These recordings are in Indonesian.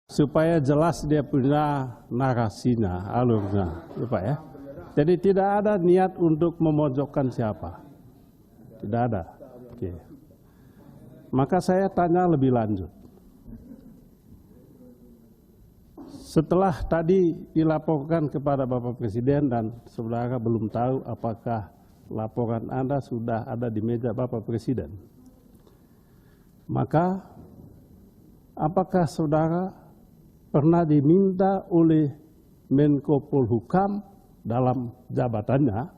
supaya jelas dia punya narasinya, alurnya, Pak ya. Jadi tidak ada niat untuk memojokkan siapa, tidak ada. Oke. Maka saya tanya lebih lanjut. Setelah tadi dilaporkan kepada Bapak Presiden dan saudara belum tahu apakah laporan Anda sudah ada di meja Bapak Presiden, maka apakah saudara pernah diminta oleh Menko Polhukam dalam jabatannya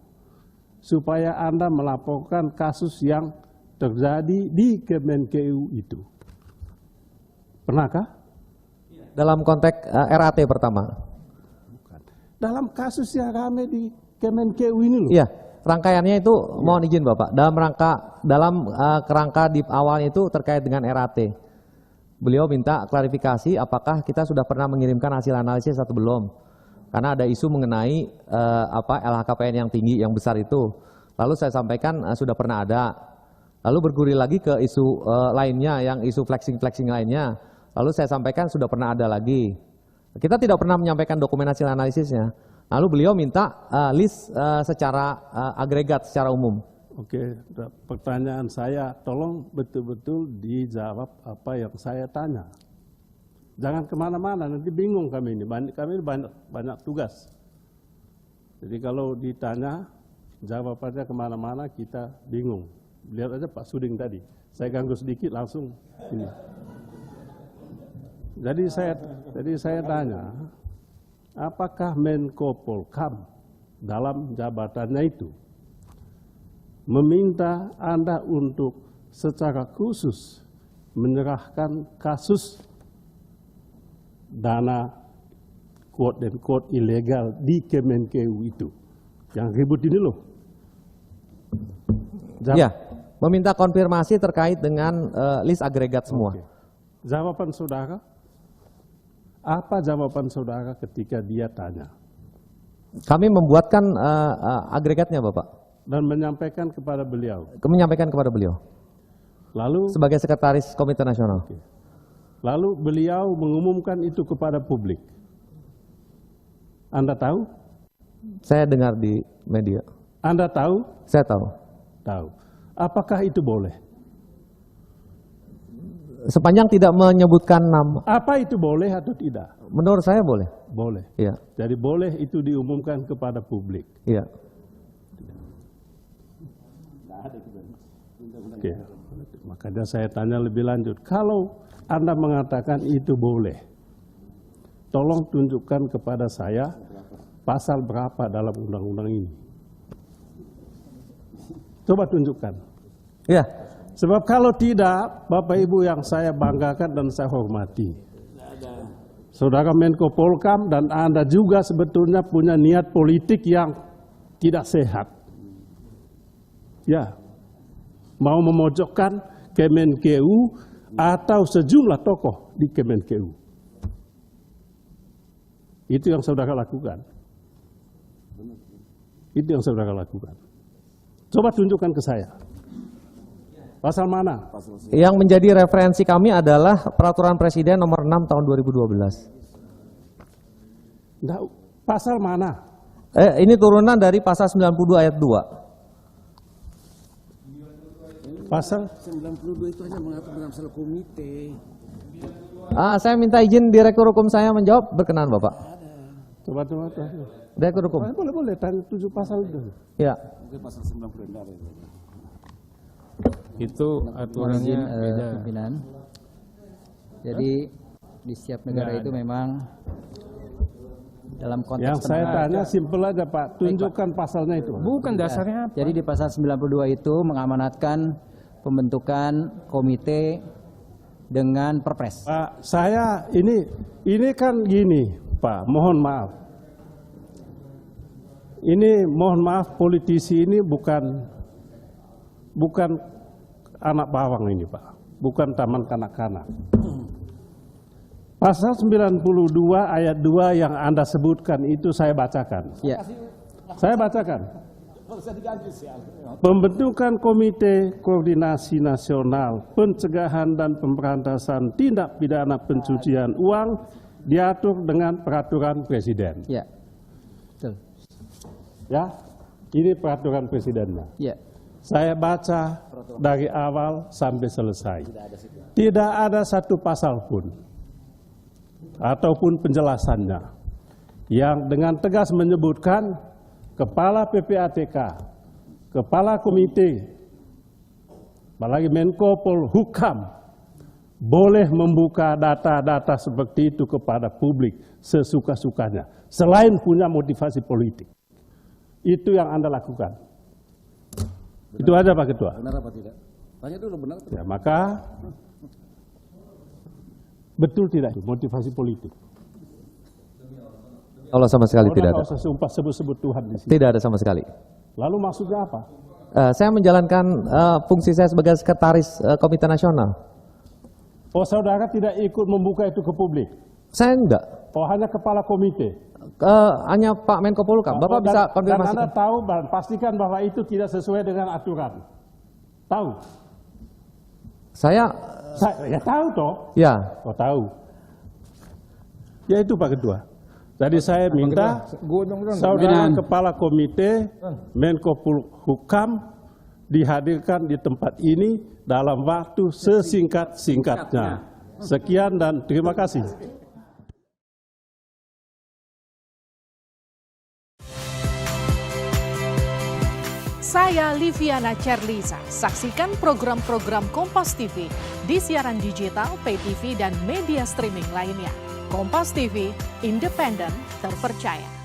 supaya Anda melaporkan kasus yang terjadi di Kemenkeu itu? Pernahkah? Dalam konteks RAT pertama. Bukan. Dalam kasus yang rame di Kemenkeu ini loh. Iya, rangkaiannya itu mohon izin Bapak. Dalam kerangka di awalnya itu terkait dengan RAT. Beliau minta klarifikasi apakah kita sudah pernah mengirimkan hasil analisis atau belum. Karena ada isu mengenai LHKPN yang tinggi, yang besar itu. Lalu saya sampaikan sudah pernah ada. Lalu bergulir lagi ke isu lainnya, yang isu flexing lainnya. Lalu saya sampaikan sudah pernah ada lagi. Kita tidak pernah menyampaikan dokumen hasil analisisnya. Lalu beliau minta list secara agregat, secara umum. Oke, pertanyaan saya tolong betul-betul dijawab apa yang saya tanya. Jangan kemana-mana, nanti bingung kami ini. Kami banyak tugas. Jadi kalau ditanya, jawab aja kemana-mana, kita bingung. Lihat aja Pak Suding tadi. Saya ganggu sedikit langsung ini. Jadi saya tanya, apakah Menko Polhukam dalam jabatannya itu meminta Anda untuk secara khusus menyerahkan kasus dana quote and quote ilegal di Kemenkeu itu, yang ribut ini loh? Ya, meminta konfirmasi terkait dengan list agregat semua. Oke. Jawaban saudara, apa jawaban saudara ketika dia tanya? Kami membuatkan agregatnya Bapak. Dan menyampaikan kepada beliau. Menyampaikan kepada beliau. Lalu sebagai sekretaris Komite Nasional. Okay. Lalu beliau mengumumkan itu kepada publik. Anda tahu? Saya dengar di media. Anda tahu? Saya tahu. Tahu. Apakah itu boleh? Sepanjang tidak menyebutkan nama. Apa itu boleh atau tidak? Menurut saya boleh. Boleh. Iya. Jadi boleh itu diumumkan kepada publik. Iya. Oke. Makanya saya tanya lebih lanjut. Kalau Anda mengatakan itu boleh, tolong tunjukkan kepada saya pasal berapa dalam undang-undang ini. Coba tunjukkan. Iya. Sebab kalau tidak, Bapak Ibu yang saya banggakan dan saya hormati, Saudara Menko Polhukam dan Anda juga sebetulnya punya niat politik yang tidak sehat. Ya, mau memojokkan Kemenkeu atau sejumlah tokoh di Kemenkeu. Itu yang saudara lakukan. Itu yang saudara lakukan. Coba tunjukkan ke saya. Pasal mana? Yang menjadi referensi kami adalah Peraturan Presiden nomor 6 tahun 2012. Nah, pasal mana? Ini turunan dari pasal 92 ayat 2. Pasal 92 itu hanya mengatur dalam masalah komite. Saya minta izin Direktur Hukum saya menjawab, berkenan Bapak. Coba. Direktur Hukum. Boleh, tanya 7 pasal itu. Ya. Mungkin pasal 90 ada. Itu aturannya beda. Pimpinan. Jadi di setiap negara itu memang dalam konteks yang saya tanya simpel aja Pak, tunjukkan pasalnya itu. Bukan dasarnya apa? Jadi di pasal 92 itu mengamanatkan pembentukan komite dengan perpres. Pak, saya ini kan gini, Pak, mohon maaf. Ini mohon maaf, politisi ini bukan anak bawang ini, Pak. Bukan taman kanak-kanak. Pasal 92 ayat 2 yang Anda sebutkan itu saya bacakan. Ya. Saya bacakan. Pembentukan Komite Koordinasi Nasional Pencegahan dan Pemberantasan Tindak Pidana Pencucian Uang diatur dengan peraturan Presiden. Ya. Betul. Ya, ini peraturan Presidennya. Ya. Saya baca dari awal sampai selesai. Tidak ada satu pasal pun ataupun penjelasannya yang dengan tegas menyebutkan Kepala PPATK, Kepala Komite, apalagi Menko Polhukam boleh membuka data-data seperti itu kepada publik sesuka-sukanya, selain punya motivasi politik. Itu yang Anda lakukan. Itu aja Pak Ketua. Benar apa tidak? Tanya dulu benar apa tidak? Ya, maka betul tidak itu motivasi politik? Allah sama sekali tidak ada. Nggak usah sumpah sebut-sebut Tuhan di sini. Tidak ada sama sekali. Lalu maksudnya apa? Saya menjalankan fungsi saya sebagai sekretaris Komite Nasional. Oh, saudara tidak ikut membuka itu ke publik? Saya enggak. Oh, hanya kepala komite? Hanya Pak Menko Polhukam. Bapak Oh, bisa dan konfirmasi. Anda tahu, pastikan bahwa itu tidak sesuai dengan aturan. Tahu? Saya Ya tahu toh? ya. Oh, tahu. Ya itu Pak Ketua. Jadi saya minta saudara kepala komite Menko Polhukam dihadirkan di tempat ini dalam waktu sesingkat-singkatnya. Sekian dan terima kasih. Saya Liviana Cerlisa. Saksikan program-program Kompas TV di siaran digital, pay TV, dan media streaming lainnya. Kompas TV, independen, terpercaya.